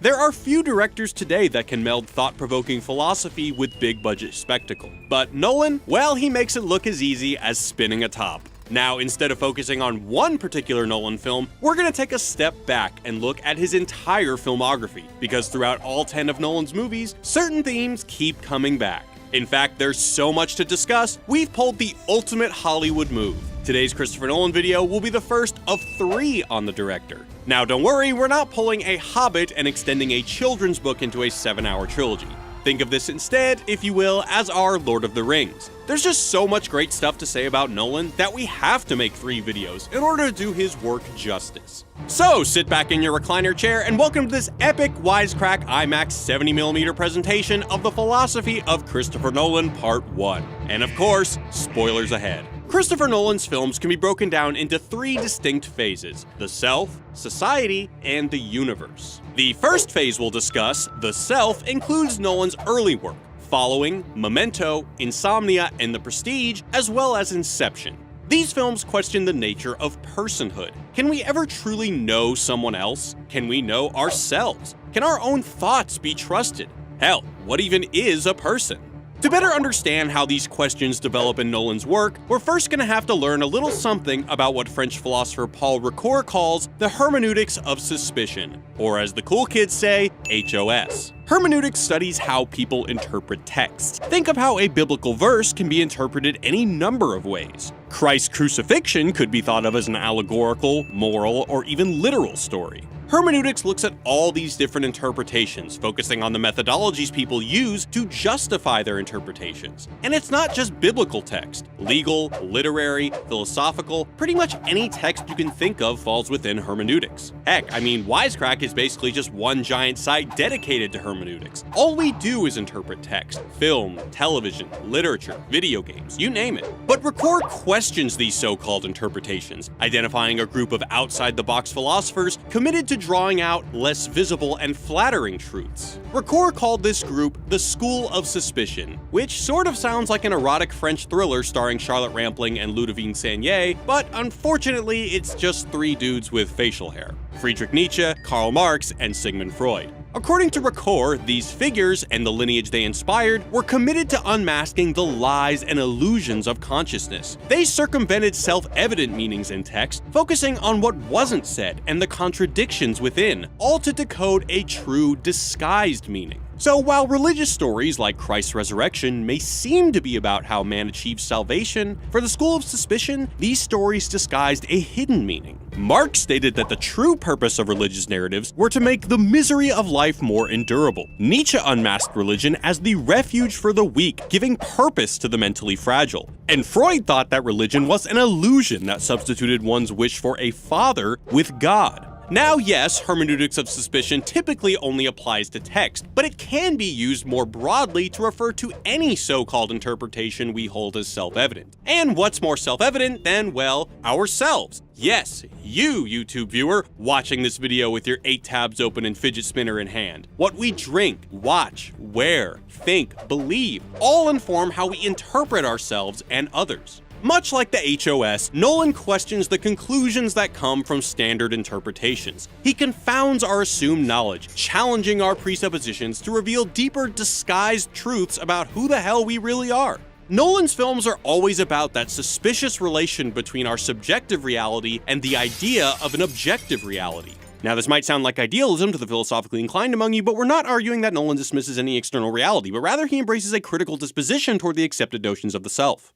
There are few directors today that can meld thought-provoking philosophy with big-budget spectacle. But Nolan, well, he makes it look as easy as spinning a top. Now, instead of focusing on one particular Nolan film, we're gonna take a step back and look at his entire filmography, because throughout all 10 of Nolan's movies, certain themes keep coming back. In fact, there's so much to discuss, we've pulled the ultimate Hollywood move. Today's Christopher Nolan video will be the first of 3 on the director. Now don't worry, we're not pulling a Hobbit and extending a children's book into a 7-hour trilogy. Think of this instead, if you will, as our Lord of the Rings. There's just so much great stuff to say about Nolan that we have to make 3 videos in order to do his work justice. So sit back in your recliner chair and welcome to this epic Wisecrack IMAX 70mm presentation of the Philosophy of Christopher Nolan Part 1. And of course, spoilers ahead. Christopher Nolan's films can be broken down into 3 distinct phases: the self, society, and the universe. The first phase we'll discuss, the self, includes Nolan's early work, following Memento, Insomnia, and The Prestige, as well as Inception. These films question the nature of personhood. Can we ever truly know someone else? Can we know ourselves? Can our own thoughts be trusted? Hell, what even is a person? To better understand how these questions develop in Nolan's work, we're first going to have to learn a little something about what French philosopher Paul Ricoeur calls the hermeneutics of suspicion, or as the cool kids say, HOS. Hermeneutics studies how people interpret text. Think of how a biblical verse can be interpreted any number of ways. Christ's crucifixion could be thought of as an allegorical, moral, or even literal story. Hermeneutics looks at all these different interpretations, focusing on the methodologies people use to justify their interpretations. And it's not just biblical text. Legal, literary, philosophical, pretty much any text you can think of falls within hermeneutics. Heck, I mean, Wisecrack is basically just one giant site dedicated to hermeneutics. All we do is interpret text: film, television, literature, video games, you name it. But Ricoeur questions these so-called interpretations, identifying a group of outside-the-box philosophers committed to drawing out less visible and flattering truths. Ricoeur called this group the School of Suspicion, which sort of sounds like an erotic French thriller starring Charlotte Rampling and Ludovine Sagnier, but unfortunately it's just 3 dudes with facial hair: Friedrich Nietzsche, Karl Marx, and Sigmund Freud. According to Ricoeur, these figures and the lineage they inspired were committed to unmasking the lies and illusions of consciousness. They circumvented self-evident meanings in text, focusing on what wasn't said and the contradictions within, all to decode a true disguised meaning. So while religious stories like Christ's resurrection may seem to be about how man achieves salvation, for the School of Suspicion, these stories disguised a hidden meaning. Marx stated that the true purpose of religious narratives were to make the misery of life more endurable. Nietzsche unmasked religion as the refuge for the weak, giving purpose to the mentally fragile. And Freud thought that religion was an illusion that substituted one's wish for a father with God. Now, yes, hermeneutics of suspicion typically only applies to text, but it can be used more broadly to refer to any so-called interpretation we hold as self-evident. And what's more self-evident than, well, ourselves? Yes, you, YouTube viewer, watching this video with your 8 tabs open and fidget spinner in hand. What we drink, watch, wear, think, believe, all inform how we interpret ourselves and others. Much like the HOS, Nolan questions the conclusions that come from standard interpretations. He confounds our assumed knowledge, challenging our presuppositions to reveal deeper, disguised truths about who the hell we really are. Nolan's films are always about that suspicious relation between our subjective reality and the idea of an objective reality. Now, this might sound like idealism to the philosophically inclined among you, but we're not arguing that Nolan dismisses any external reality, but rather he embraces a critical disposition toward the accepted notions of the self.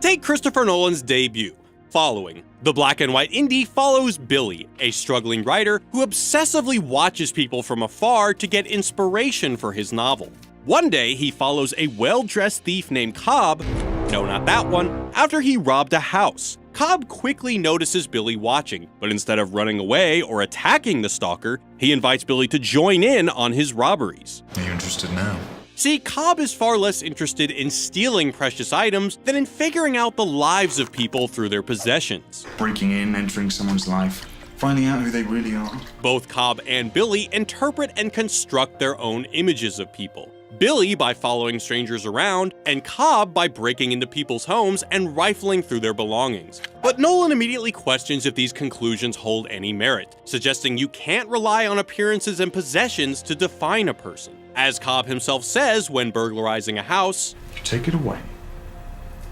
Take Christopher Nolan's debut, Following. The black and white indie follows Billy, a struggling writer who obsessively watches people from afar to get inspiration for his novel. One day, he follows a well-dressed thief named Cobb, no, not that one, after he robbed a house. Cobb quickly notices Billy watching, but instead of running away or attacking the stalker, he invites Billy to join in on his robberies. Are you interested now? See, Cobb is far less interested in stealing precious items than in figuring out the lives of people through their possessions. Breaking in, entering someone's life, finding out who they really are. Both Cobb and Billy interpret and construct their own images of people. Billy by following strangers around, and Cobb by breaking into people's homes and rifling through their belongings. But Nolan immediately questions if these conclusions hold any merit, suggesting you can't rely on appearances and possessions to define a person. As Cobb himself says when burglarizing a house, Take it away.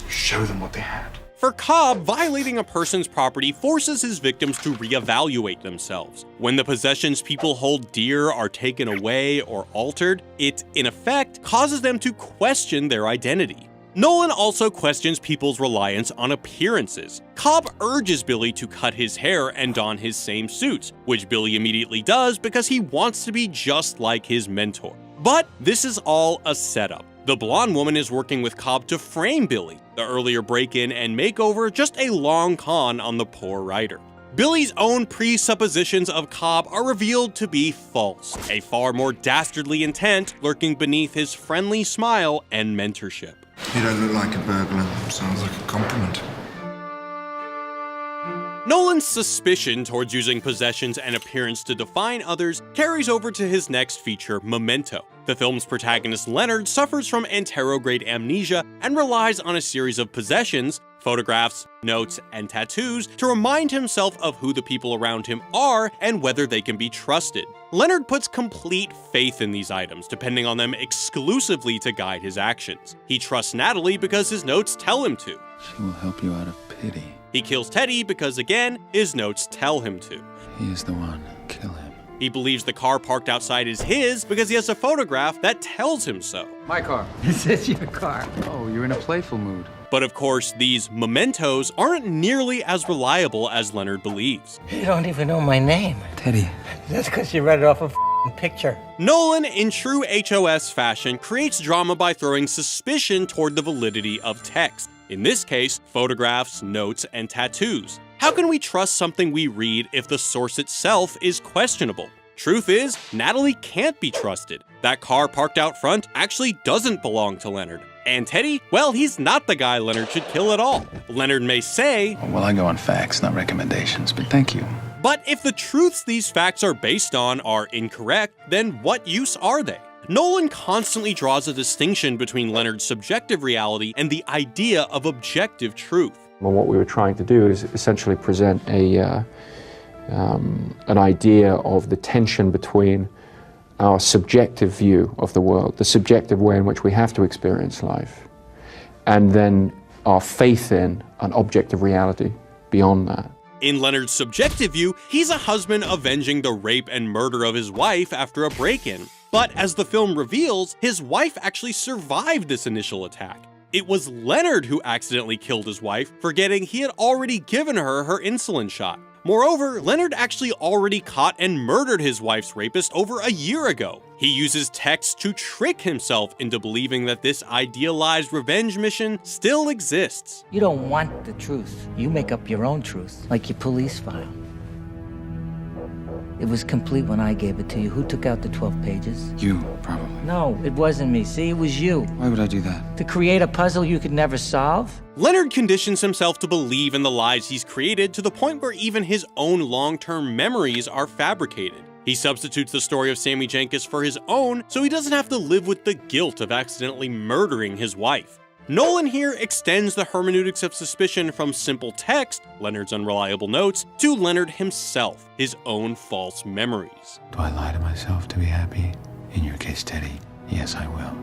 Show them what they had. for Cobb, violating a person's property forces his victims to reevaluate themselves. When the possessions people hold dear are taken away or altered, it, in effect, causes them to question their identity. Nolan also questions people's reliance on appearances. Cobb urges Billy to cut his hair and don his same suits, which Billy immediately does because he wants to be just like his mentor. But this is all a setup. The blonde woman is working with Cobb to frame Billy, the earlier break-in and makeover just a long con on the poor writer. Billy's own presuppositions of Cobb are revealed to be false, a far more dastardly intent lurking beneath his friendly smile and mentorship. You don't look like a burglar. Sounds like a compliment. Nolan's suspicion towards using possessions and appearance to define others carries over to his next feature, Memento. The film's protagonist Leonard suffers from anterograde amnesia and relies on a series of possessions, photographs, notes, and tattoos to remind himself of who the people around him are and whether they can be trusted. Leonard puts complete faith in these items, depending on them exclusively to guide his actions. He trusts Natalie because his notes tell him to. She will help you out of pity. He kills Teddy because, again, his notes tell him to. He is the one. Kill him. He believes the car parked outside is his because he has a photograph that tells him so. My car. This is your car. Oh, you're in a playful mood. But of course, these mementos aren't nearly as reliable as Leonard believes. You don't even know my name. Teddy. That's because you read it off a picture. Nolan, in true HOS fashion, creates drama by throwing suspicion toward the validity of text. In this case, photographs, notes, and tattoos. How can we trust something we read if the source itself is questionable? Truth is, Natalie can't be trusted. That car parked out front actually doesn't belong to Leonard. And Teddy, well, he's not the guy Leonard should kill at all. Leonard may say, Well, I go on facts, not recommendations, but thank you. but if the truths these facts are based on are incorrect, then what use are they? Nolan constantly draws a distinction between Leonard's subjective reality and the idea of objective truth. Well, what we were trying to do is essentially present an idea of the tension between our subjective view of the world, the subjective way in which we have to experience life, and then our faith in an objective reality beyond that. In Leonard's subjective view, he's a husband avenging the rape and murder of his wife after a break-in. But as the film reveals, his wife actually survived this initial attack. It was Leonard who accidentally killed his wife, forgetting he had already given her her insulin shot. Moreover, Leonard actually already caught and murdered his wife's rapist over a year ago. He uses text to trick himself into believing that this idealized revenge mission still exists. You don't want the truth. You make up your own truth, like your police file. It was complete when I gave it to you. Who took out the 12 pages? You, probably. No, it wasn't me. See, it was you. Why would I do that? To create a puzzle you could never solve? Leonard conditions himself to believe in the lies he's created to the point where even his own long-term memories are fabricated. He substitutes the story of Sammy Jenkins for his own so he doesn't have to live with the guilt of accidentally murdering his wife. Nolan here extends the hermeneutics of suspicion from simple text, Leonard's unreliable notes, to Leonard himself, his own false memories. Do I lie to myself to be happy? In your case, Teddy, yes, I will.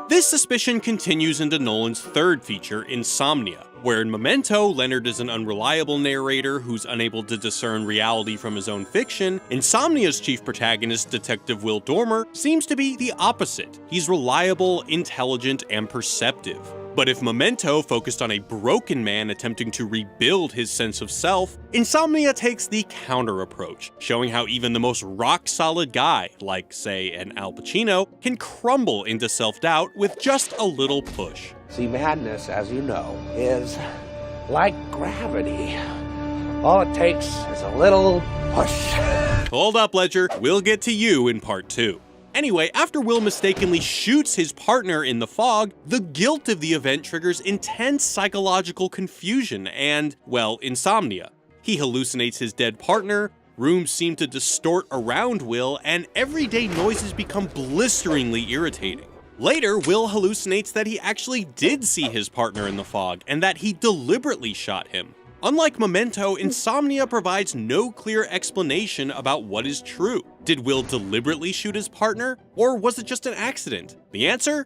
This suspicion continues into Nolan's third feature, Insomnia, where in Memento, Leonard is an unreliable narrator who's unable to discern reality from his own fiction. Insomnia's chief protagonist, Detective Will Dormer, seems to be the opposite. He's reliable, intelligent, and perceptive. But if Memento focused on a broken man attempting to rebuild his sense of self, Insomnia takes the counter approach, showing how even the most rock-solid guy, like, say, an Al Pacino, can crumble into self-doubt with just a little push. See, madness, as you know, is like gravity. All it takes is a little push. Hold up, Ledger, we'll get to you in part 2. Anyway, after Will mistakenly shoots his partner in the fog, the guilt of the event triggers intense psychological confusion and, well, insomnia. He hallucinates his dead partner, Rooms seem to distort around Will, and everyday noises become blisteringly irritating. Later, Will hallucinates that he actually did see his partner in the fog, and that he deliberately shot him. Unlike Memento, Insomnia provides no clear explanation about what is true. Did Will deliberately shoot his partner, or was it just an accident? The answer?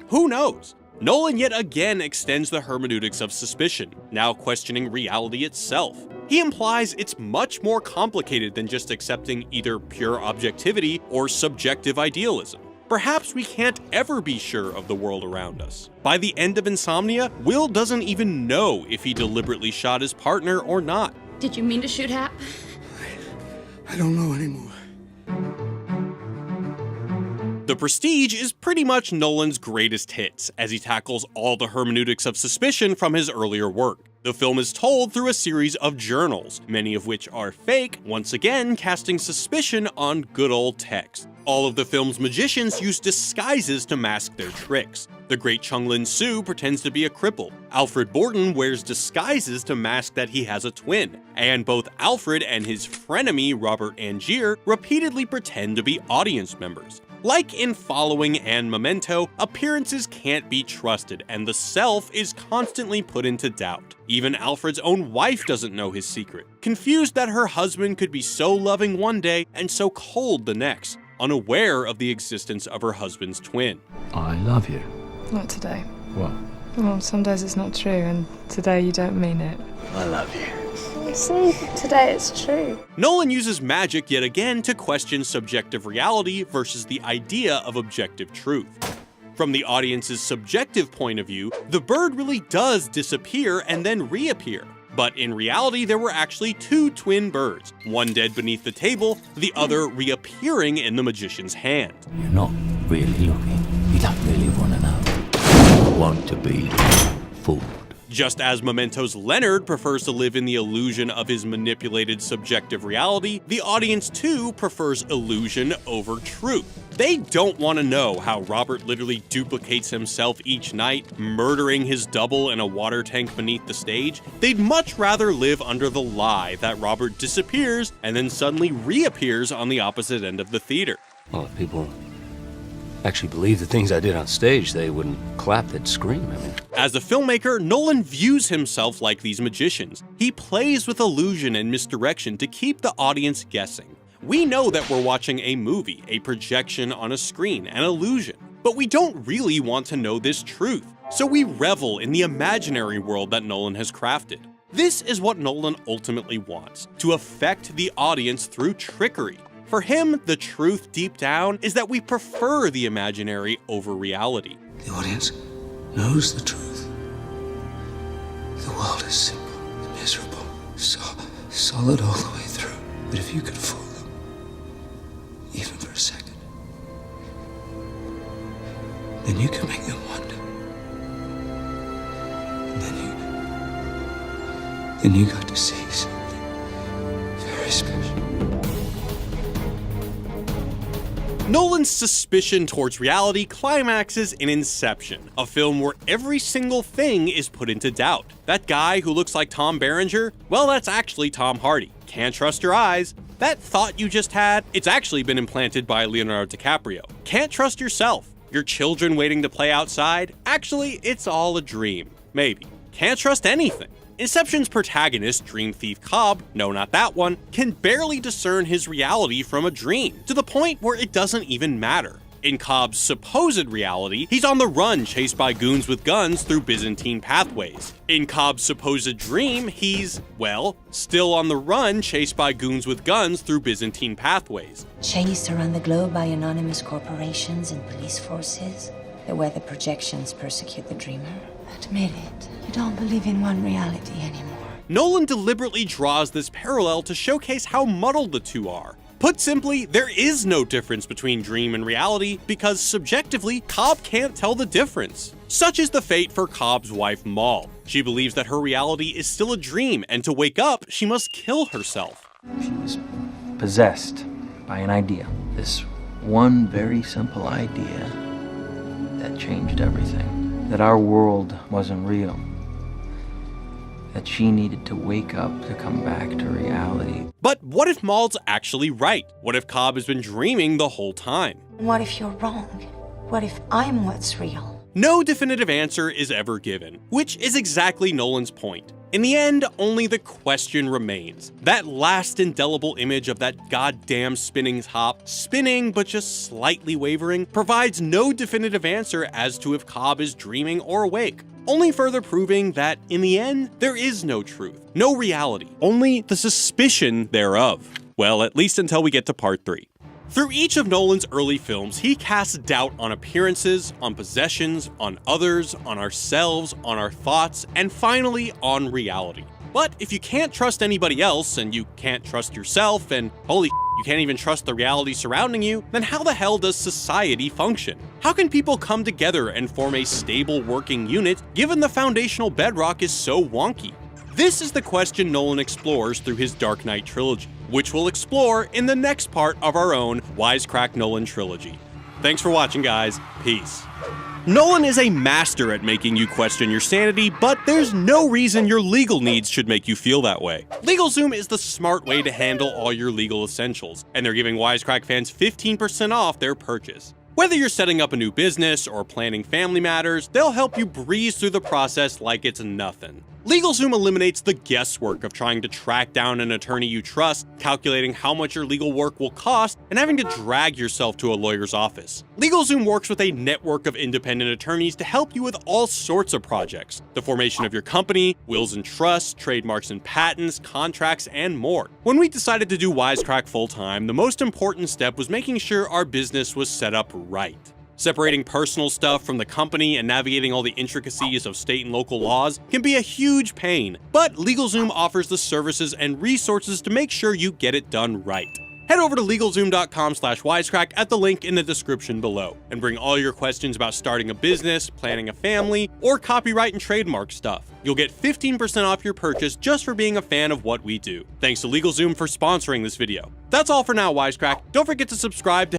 Who knows? Nolan yet again extends the hermeneutics of suspicion, now questioning reality itself. He implies it's much more complicated than just accepting either pure objectivity or subjective idealism. Perhaps we can't ever be sure of the world around us. By the end of Insomnia, Will doesn't even know if he deliberately shot his partner or not. Did you mean to shoot Hap? I don't know anymore. The Prestige is pretty much Nolan's greatest hits, as he tackles all the hermeneutics of suspicion from his earlier work. The film is told through a series of journals, many of which are fake, once again casting suspicion on good old text. All of the film's magicians use disguises to mask their tricks. The great Chung-Lin Soo pretends to be a cripple. Alfred Borden wears disguises to mask that he has a twin. And both Alfred and his frenemy Robert Angier repeatedly pretend to be audience members. Like in Following and Memento, appearances can't be trusted, and the self is constantly put into doubt. Even Alfred's own wife doesn't know his secret, confused that her husband could be so loving one day and so cold the next, unaware of the existence of her husband's twin. I love you. Not today. What? Well, some days it's not true, and today you don't mean it. I love you. You see, today it's true. Nolan uses magic yet again to question subjective reality versus the idea of objective truth. From the audience's subjective point of view, the bird really does disappear and then reappear. But in reality, there were actually two twin birds, one dead beneath the table, the other reappearing in the magician's hand. You're not really looking. You don't really want to know. You want to be fooled. Just as Memento's Leonard prefers to live in the illusion of his manipulated subjective reality, the audience too prefers illusion over truth. They don't want to know how Robert literally duplicates himself each night, murdering his double in a water tank beneath the stage. They'd much rather live under the lie that Robert disappears and then suddenly reappears on the opposite end of the theater. Well, if people actually believe the things I did on stage, they wouldn't clap, they'd scream. As a filmmaker, Nolan views himself like these magicians. He plays with illusion and misdirection to keep the audience guessing. We know that we're watching a movie, a projection on a screen, an illusion. But we don't really want to know this truth, so we revel in the imaginary world that Nolan has crafted. This is what Nolan ultimately wants, to affect the audience through trickery. For him, the truth deep down is that we prefer the imaginary over reality. The audience knows the truth. The world is simple, miserable, solid all the way through. But if you could fool them, even for a second, then you can make them wonder. And then you got to see something very special. Nolan's suspicion towards reality climaxes in Inception, a film where every single thing is put into doubt. That guy who looks like Tom Berenger? Well, that's actually Tom Hardy. Can't trust your eyes. That thought you just had? It's actually been implanted by Leonardo DiCaprio. Can't trust yourself. Your children waiting to play outside? Actually, it's all a dream. Maybe. Can't trust anything. Inception's protagonist, dream thief Cobb, no not that one, can barely discern his reality from a dream, to the point where it doesn't even matter. In Cobb's supposed reality, he's on the run chased by goons with guns through Byzantine pathways. In Cobb's supposed dream, he's, well, still on the run chased by goons with guns through Byzantine pathways. Chased around the globe by anonymous corporations and police forces, the weather projections persecute the dreamer. Admit it, you don't believe in one reality anymore. Nolan deliberately draws this parallel to showcase how muddled the two are. Put simply, there is no difference between dream and reality because subjectively, Cobb can't tell the difference. Such is the fate for Cobb's wife, Maul. She believes that her reality is still a dream, and to wake up, she must kill herself. She was possessed by an idea. This one very simple idea that changed everything. That our world wasn't real. that she needed to wake up to come back to reality. But what if Maud's actually right? What if Cobb has been dreaming the whole time? What if you're wrong? What if I'm what's real? No definitive answer is ever given, which is exactly Nolan's point. In the end, only the question remains. That last indelible image of that goddamn spinning top, spinning but just slightly wavering, provides no definitive answer as to if Cobb is dreaming or awake, only further proving that, in the end, there is no truth, no reality, only the suspicion thereof. Well, at least until we get to part 3. Through each of Nolan's early films, he casts doubt on appearances, on possessions, on others, on ourselves, on our thoughts, and finally, on reality. But if you can't trust anybody else, and you can't trust yourself, and holy you can't even trust the reality surrounding you, then how the hell does society function? How can people come together and form a stable working unit, given the foundational bedrock is so wonky? This is the question Nolan explores through his Dark Knight trilogy, which we'll explore in the next part of our own Wisecrack Nolan trilogy. Thanks for watching, guys. Peace. Nolan is a master at making you question your sanity, but there's no reason your legal needs should make you feel that way. Legalzoom is the smart way to handle all your legal essentials, and they're giving Wisecrack fans 15% off their purchase. Whether you're setting up a new business or planning family matters, they'll help you breeze through the process like it's nothing. Legalzoom eliminates the guesswork of trying to track down an attorney you trust, calculating how much your legal work will cost, and having to drag yourself to a lawyer's office. Legalzoom works with a network of independent attorneys to help you with all sorts of projects: the formation of your company, wills and trusts, trademarks and patents, contracts, and more. When we decided to do Wisecrack full-time, the most important step was making sure our business was set up right. Separating personal stuff from the company and navigating all the intricacies of state and local laws can be a huge pain, but LegalZoom offers the services and resources to make sure you get it done right. Head over to LegalZoom.com/wisecrack at the link in the description below, and bring all your questions about starting a business, planning a family, or copyright and trademark stuff. You'll get 15% off your purchase just for being a fan of what we do. Thanks to LegalZoom for sponsoring this video. That's all for now, Wisecrack. Don't forget to subscribe to